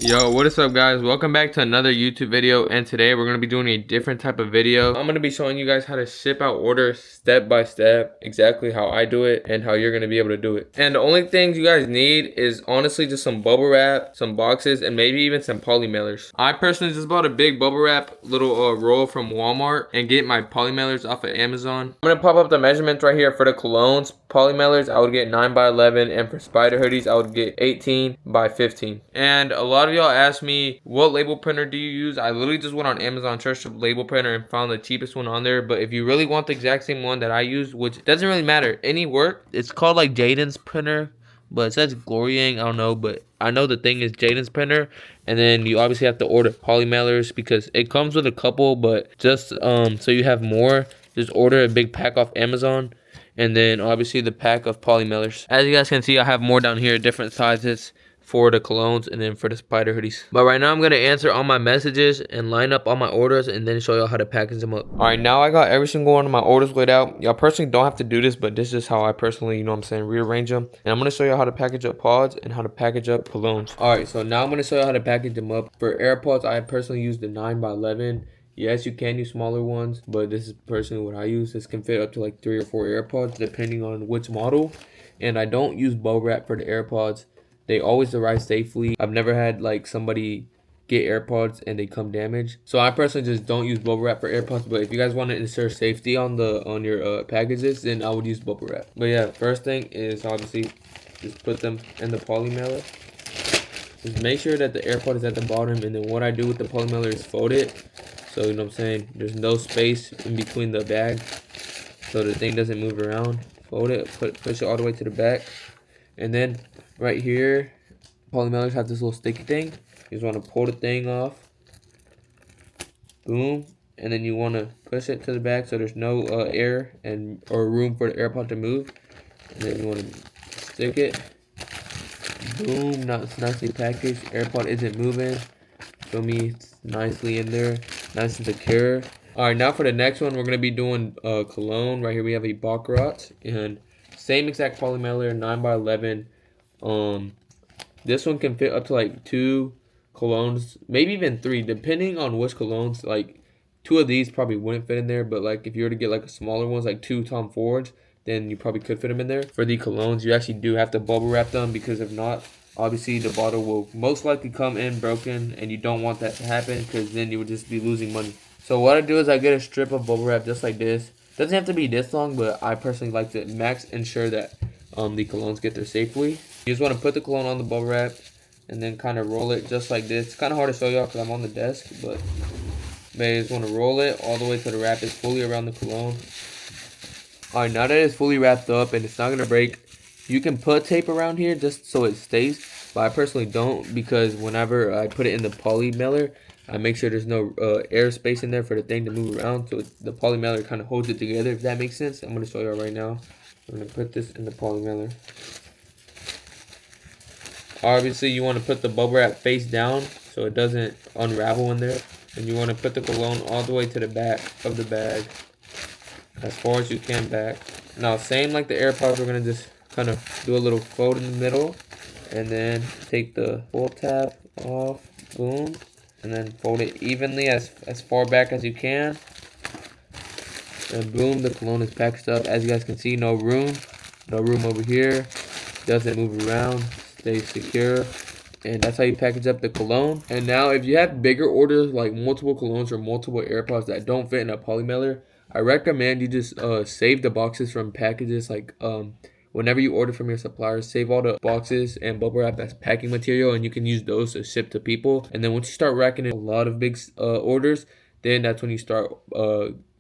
Yo, what is up guys? Welcome back to another YouTube video, and today we're going to be doing a different type of video. I'm going to be showing you guys how to ship out orders step by step, exactly how I do it and how you're going to be able to do it. And the only things you guys need is honestly just some bubble wrap, some boxes, and maybe even some poly mailers. I personally just bought a big bubble wrap little roll from Walmart and get my poly mailers off of Amazon. I'm going to pop up the measurements right here for the colognes. Poly mailers I would get 9 by 11, and for spider hoodies I would get 18 by 15. And a lot of y'all asked me, what label printer do you use? I literally just went on Amazon, searched a label printer, and found the cheapest one on there. But if you really want the exact same one that I use, which doesn't really matter, any work, it's called like Jaden's printer, but it says Gloryang, I don't know, but I know the thing is Jaden's printer. And then you obviously have to order poly mailers because it comes with a couple, but just so you have more, just order a big pack off Amazon. And then obviously the pack of poly mailers. As you guys can see, I have more down here, different sizes for the colognes and then for the spider hoodies. But right now I'm going to answer all my messages and line up all my orders and then show y'all how to package them up. Alright, now I got every single one of my orders laid out. Y'all personally don't have to do this, but this is how I personally, rearrange them. And I'm going to show y'all how to package up pods and how to package up colognes. Alright, so now I'm going to show y'all how to package them up. For airpods, I personally use the 9 by 11. Yes, you can use smaller ones, but this is personally what I use. This can fit up to like 3 or 4 AirPods depending on which model. And I don't use bubble wrap for the AirPods. They always arrive safely. I've never had like somebody get AirPods and they come damaged. So I personally just don't use bubble wrap for AirPods. But if you guys want to ensure safety on your packages, then I would use bubble wrap. But yeah, first thing is obviously just put them in the poly mailer. Just make sure that the AirPod is at the bottom, and then what I do with the poly mailer is fold it. So, you know what I'm saying, there's no space in between the bag, so the thing doesn't move around. Fold it, push it all the way to the back. And then right here, poly mailers have this little sticky thing. You just want to pull the thing off. Boom. And then you want to push it to the back so there's no air or room for the AirPod to move. And then you want to stick it. Boom. Now it's nicely packaged. AirPod isn't moving. Feel me? It's nicely in there. Nice and secure. Alright, now for the next one, we're going to be doing cologne. Right here we have a Baccarat. And same exact poly mailer, 9 by 11. This one can fit up to like 2 colognes, maybe even 3, depending on which colognes. Like 2 of these probably wouldn't fit in there, but like if you were to get like a smaller ones, like 2 Tom Fords, then you probably could fit them in there. For the colognes, you actually do have to bubble wrap them, because if not, obviously the bottle will most likely come in broken, and you don't want that to happen because then you would just be losing money. So what I do is I get a strip of bubble wrap just like this. Doesn't have to be this long, but I personally like to max ensure that the colognes get there safely. You just want to put the cologne on the bubble wrap and then kind of roll it just like this. It's kind of hard to show y'all because I'm on the desk, but you just want to roll it all the way till the wrap is fully around the cologne. Alright, now that it's fully wrapped up and it's not going to break, you can put tape around here just so it stays, but I personally don't, because whenever I put it in the poly mailer, I make sure there's no air space in there for the thing to move around, so the poly mailer kind of holds it together, if that makes sense. I'm going to show y'all right now. I'm going to put this in the poly mailer. Obviously, you want to put the bubble wrap face down so it doesn't unravel in there. And you want to put the cologne all the way to the back of the bag, as far as you can back. Now, same like the AirPods, we're going to just kind of do a little fold in the middle, and then take the full tab off, boom, and then fold it evenly as far back as you can, and boom, the cologne is packaged up. As you guys can see, no room over here, doesn't move around, stays secure. And that's how you package up the cologne. And now if you have bigger orders like multiple colognes or multiple AirPods that don't fit in a poly mailer, I recommend you just save the boxes from packages. Like whenever you order from your suppliers, save all the boxes and bubble wrap as packing material, and you can use those to ship to people. And then once you start racking in a lot of big orders, then that's when you start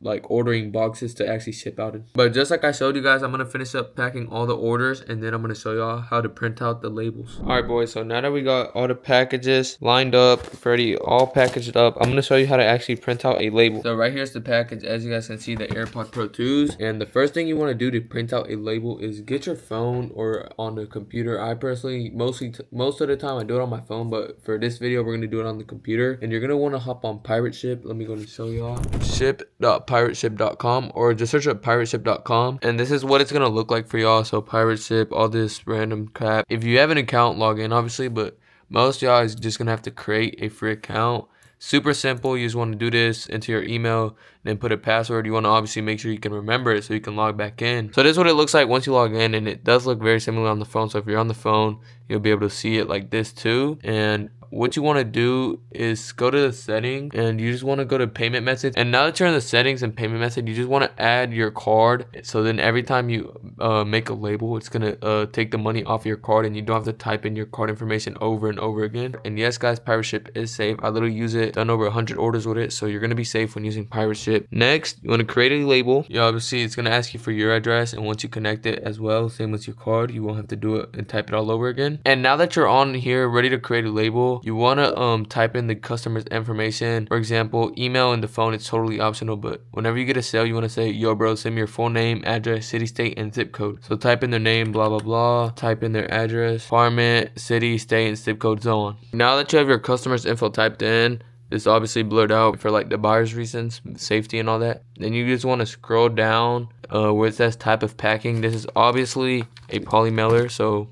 like ordering boxes to actually ship out. But just like I showed you guys, I'm going to finish up packing all the orders, and then I'm going to show y'all how to print out the labels. Alright boys, so now that we got all the packages lined up, ready, all packaged up, I'm going to show you how to actually print out a label. So right here's the package. As you guys can see, the AirPod Pro 2s. And the first thing you want to do to print out a label is get your phone or on the computer. I personally, most of the time I do it on my phone, but for this video, we're going to do it on the computer. And you're going to want to hop on Pirate Ship. Let me go and show y'all. Ship.pirateship.com, or just search up pirateship.com, and this is what it's gonna look like for y'all. So pirate ship, all this random crap. If you have an account, log in obviously, but Most of y'all is just gonna have to create a free account. Super simple. You just want to do this into your email, then put a password. You want to obviously make sure you can remember it so you can log back in. So this is what it looks like once you log in, and it does look very similar on the phone. So if you're on the phone, you'll be able to see it like this too. And what you want to do is go to the setting, and you just want to go to payment method. And now that you're in the settings and payment method, you just want to add your card. So then every time you make a label, it's gonna take the money off your card, and you don't have to type in your card information over and over again. And yes guys, pirate ship is safe. I literally use it, done over 100 orders with it, so you're gonna be safe when using pirate ship. Next, you want to create a label. You obviously, it's gonna ask you for your address, and once you connect it as well, same with your card, you won't have to do it and type it all over again. And now that you're on here ready to create a label, you want to type in the customer's information. For example, email and the phone, it's totally optional, but whenever you get a sale, you want to say, yo bro, send me your full name, address, city, state, and zip code. So type in their name, blah blah blah, type in their address, apartment, city, state, and zip code, so on. Now that you have your customer's info typed in, it's obviously blurred out for like the buyer's reasons, safety and all that. Then you just want to scroll down where it says type of packing. This is obviously a poly mailer, so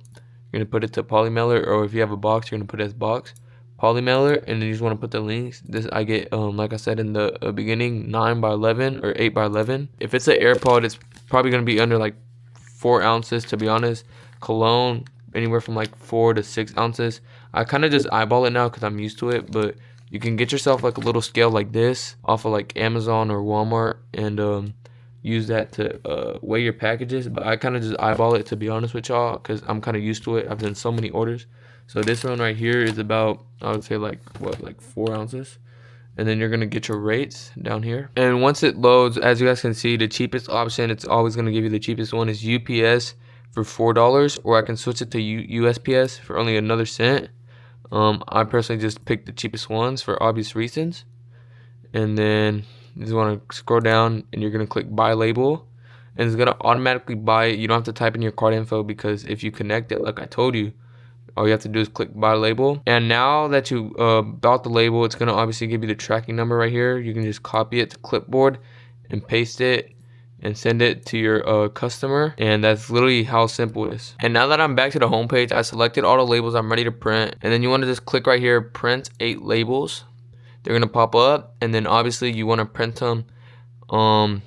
you're gonna put it to poly mailer, or if you have a box, you're gonna put it as box. Poly mailer, and then you just want to put the links. This I get like I said in the beginning, 9x11 or 8x11. If it's an airpod, it's probably gonna be under like 4 ounces, to be honest. Cologne, anywhere from like 4 to 6 ounces. I kind of just eyeball it now because I'm used to it, but you can get yourself like a little scale like this off of like Amazon or Walmart, and use that to weigh your packages. But I kind of just eyeball it, to be honest with y'all, because I'm kind of used to it. I've done so many orders. So this one right here is about, I would say like 4 ounces. And then you're gonna get your rates down here. And once it loads, as you guys can see, the cheapest option, it's always gonna give you the cheapest one, is UPS for $4, or I can switch it to USPS for only another cent. I personally just picked the cheapest ones for obvious reasons. And then you just want to scroll down, and you're gonna click buy label, and it's gonna automatically buy it. You don't have to type in your card info, because if you connect it like I told you, all you have to do is click buy label. And now that you bought the label, it's gonna obviously give you the tracking number right here. You can just copy it to clipboard and paste it and send it to your customer, and that's literally how simple it is. And now that I'm back to the home page, I selected all the labels I'm ready to print, and then you want to just click right here, print 8 labels. They're gonna pop up, and then obviously you want to print them on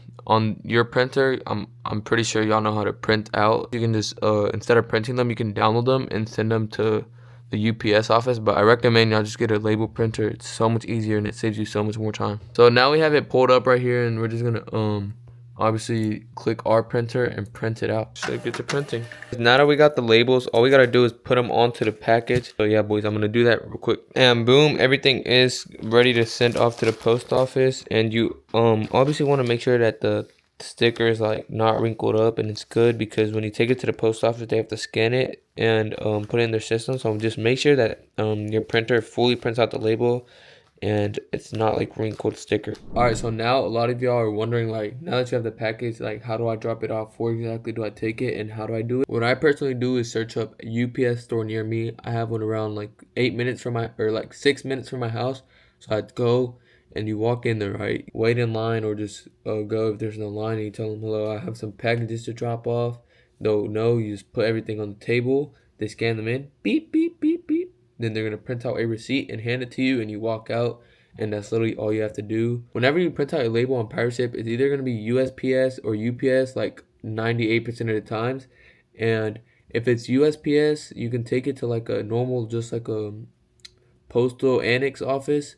your printer. I'm pretty sure y'all know how to print out. You can just instead of printing them, you can download them and send them to the UPS office, but I recommend y'all just get a label printer. It's so much easier, and it saves you so much more time. So now we have it pulled up right here, and we're just gonna obviously click our printer and print it out. So get to printing. Now that we got the labels, all we gotta do is put them onto the package. So yeah boys, I'm gonna do that real quick, and boom, everything is ready to send off to the post office. And you obviously want to make sure that the sticker is like not wrinkled up and it's good, because when you take it to the post office, they have to scan it and put it in their system. So just make sure that your printer fully prints out the label and it's not like wrinkled sticker. All right, so now a lot of y'all are wondering, like, now that you have the package, like, how do I drop it off? Where exactly do I take it, and how do I do it? What I personally do is search up a UPS store near me. I have one around like 8 minutes from my, or like 6 minutes from my house. So I'd go, and you walk in there, right? Wait in line, or just go if there's no line, and you tell them, hello, I have some packages to drop off. No, you just put everything on the table. They scan them in, beep, beep, beep, beep. Then they're going to print out a receipt and hand it to you, and you walk out, and that's literally all you have to do. Whenever you print out a label on pirate ship, it's either going to be USPS or UPS like 98% of the times. And if it's USPS, you can take it to like a normal, just like a postal annex office,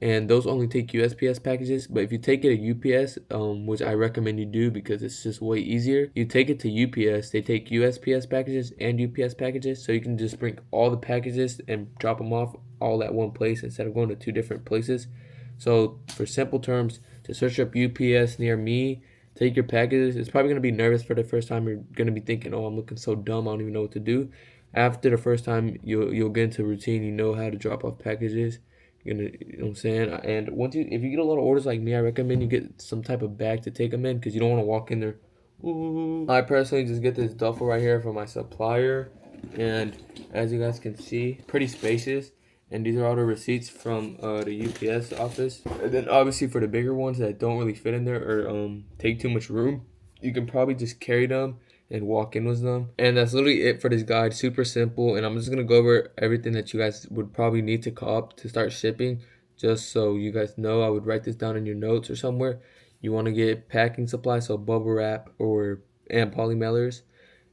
and those only take USPS packages. But if you take it to UPS, which I recommend you do because it's just way easier, you take it to UPS, they take USPS packages and UPS packages, so you can just bring all the packages and drop them off all at one place instead of going to 2 different places. So for simple terms, to search up UPS near me, take your packages. It's probably going to be nervous for the first time. You're going to be thinking, oh, I'm looking so dumb, I don't even know what to do. After the first time, you'll get into routine. You know how to drop off packages. You know what I'm saying? And if you get a lot of orders like me, I recommend you get some type of bag to take them in, because you don't want to walk in there. Ooh. I personally just get this duffel right here from my supplier, and as you guys can see, pretty spacious. And these are all the receipts from the UPS office. And then obviously for the bigger ones that don't really fit in there or take too much room, you can probably just carry them and walk in with them. And that's literally it for this guide. Super simple, and I'm just gonna go over everything that you guys would probably need to cop to start shipping. Just so you guys know, I would write this down in your notes or somewhere. You want to get packing supplies, so bubble wrap and poly mailers,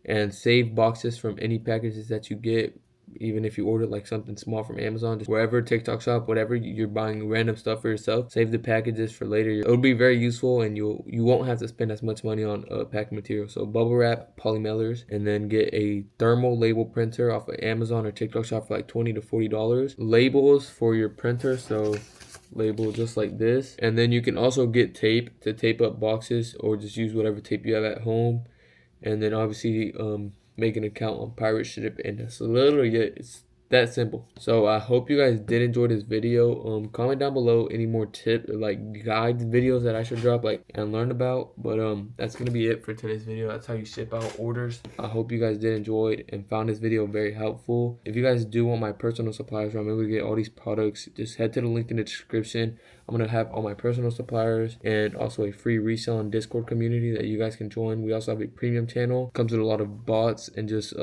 and save boxes from any packages that you get. Even if you order like something small from Amazon, just wherever, TikTok shop, whatever, you're buying random stuff for yourself, save the packages for later. It'll be very useful, and you won't have to spend as much money on packing material. So bubble wrap, poly mailers, and then get a thermal label printer off of Amazon or TikTok shop for like $20 to $40. Labels for your printer, so label just like this. And then you can also get tape to tape up boxes, or just use whatever tape you have at home. And then obviously make an account on Pirate Ship, and that's literally it. It's that simple. So I hope you guys did enjoy this video. Comment down below any more tip like guide videos that I should drop and learn about. But that's gonna be it for today's video. That's how you ship out orders. I hope you guys did enjoy it and found this video very helpful. If you guys do want my personal suppliers, where I'm able to get all these products, just head to the link in the description. I'm gonna have all my personal suppliers and also a free reselling Discord community that you guys can join. We also have a premium channel. Comes with a lot of bots and just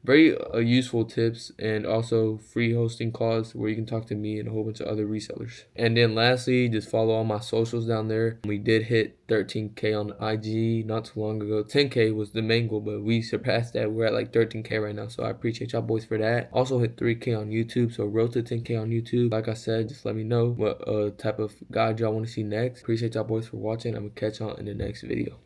very useful tips, and also free hosting calls where you can talk to me and a whole bunch of other resellers. And then lastly, just follow all my socials down there. We did hit 13K on IG not too long ago. 10K was the main goal, but we surpassed that. We're at like 13K right now, so I appreciate y'all boys for that. Also hit 3K on YouTube, so road to 10K on YouTube. Like I said, just let me know what type of guide y'all want to see next. Appreciate y'all boys for watching. I'm gonna catch y'all in the next video.